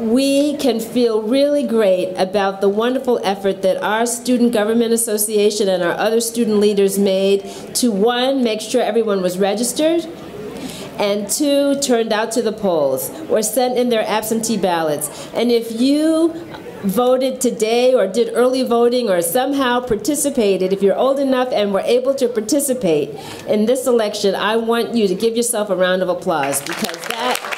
We can feel really great about the wonderful effort that our Student Government Association and our other student leaders made to, one, make sure everyone was registered, and two, turned out to the polls or sent in their absentee ballots. And if you voted today or did early voting or somehow participated, if you're old enough and were able to participate in this election, I want you to give yourself a round of applause, because that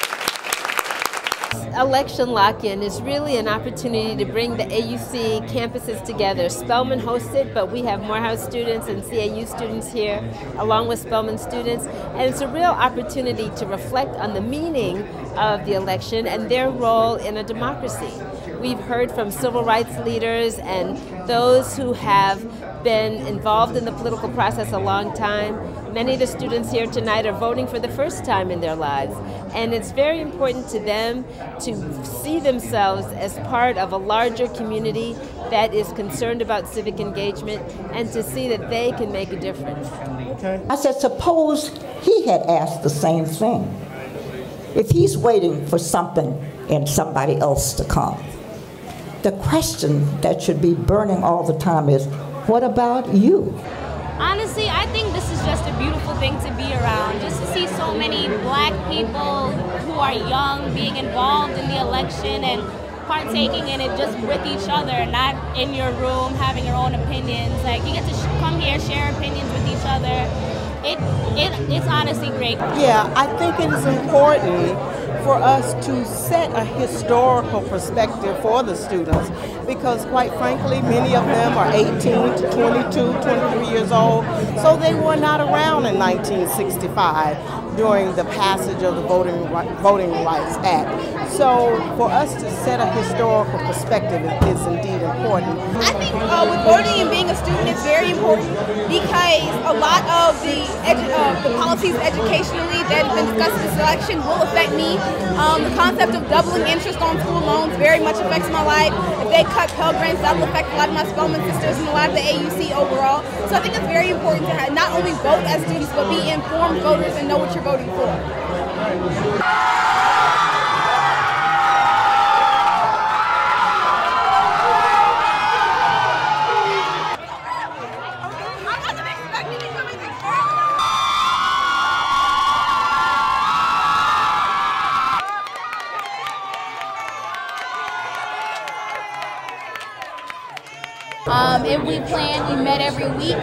election lock-in is really an opportunity to bring the AUC campuses together. Spelman hosts it, but we have Morehouse students and CAU students here, along with Spelman students, and it's a real opportunity to reflect on the meaning of the election and their role in a democracy. We've heard from civil rights leaders and those who have been involved in the political process a long time. Many of the students here tonight are voting for the first time in their lives, and it's very important to them to see themselves as part of a larger community that is concerned about civic engagement and to see that they can make a difference. Okay. I said, suppose he had asked the same thing. If he's waiting for something and somebody else to come, the question that should be burning all the time is, what about you? Honestly, I think this is just a beautiful thing to be around. Just to see so many black people who are young being involved in the election and partaking in it just with each other, not in your room having your own opinions. Like, you get to come here, share opinions with each other. It's honestly great. Yeah, I think it is important for us to set a historical perspective for the students, because quite frankly, many of them are 18 to 22, 23 years old, so they were not around in 1965 during the passage of the Voting Rights Act. So for us to set a historical perspective is indeed important. I think with voting and being a student is very important, because a lot of the policies educationally that have been discussed in this election will affect me. The concept of doubling interest on school loans very much affects my life. If they cut Pell Grants, that will affect a lot of my Spelman sisters and a lot of the AUC overall. So I think it's very important to have, not only vote as students, but be informed voters and know what you're voting for. We met every week.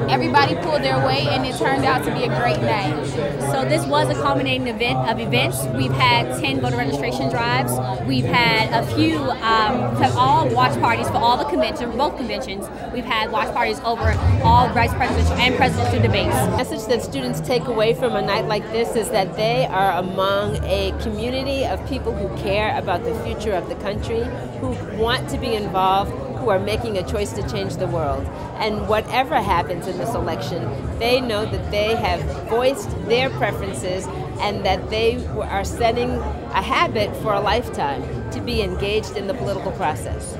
Everybody pulled their weight, and it turned out to be a great night. So this was a culminating event of events. We've had 10 voter registration drives. We've had a few, all watch parties for all the conventions, both conventions. We've had watch parties over all vice presidential and presidential debates. The message that students take away from a night like this is that they are among a community of people who care about the future of the country, who want to be involved, who are making a choice to change the world. And whatever happens in this election, they know that they have voiced their preferences and that they are setting a habit for a lifetime to be engaged in the political process.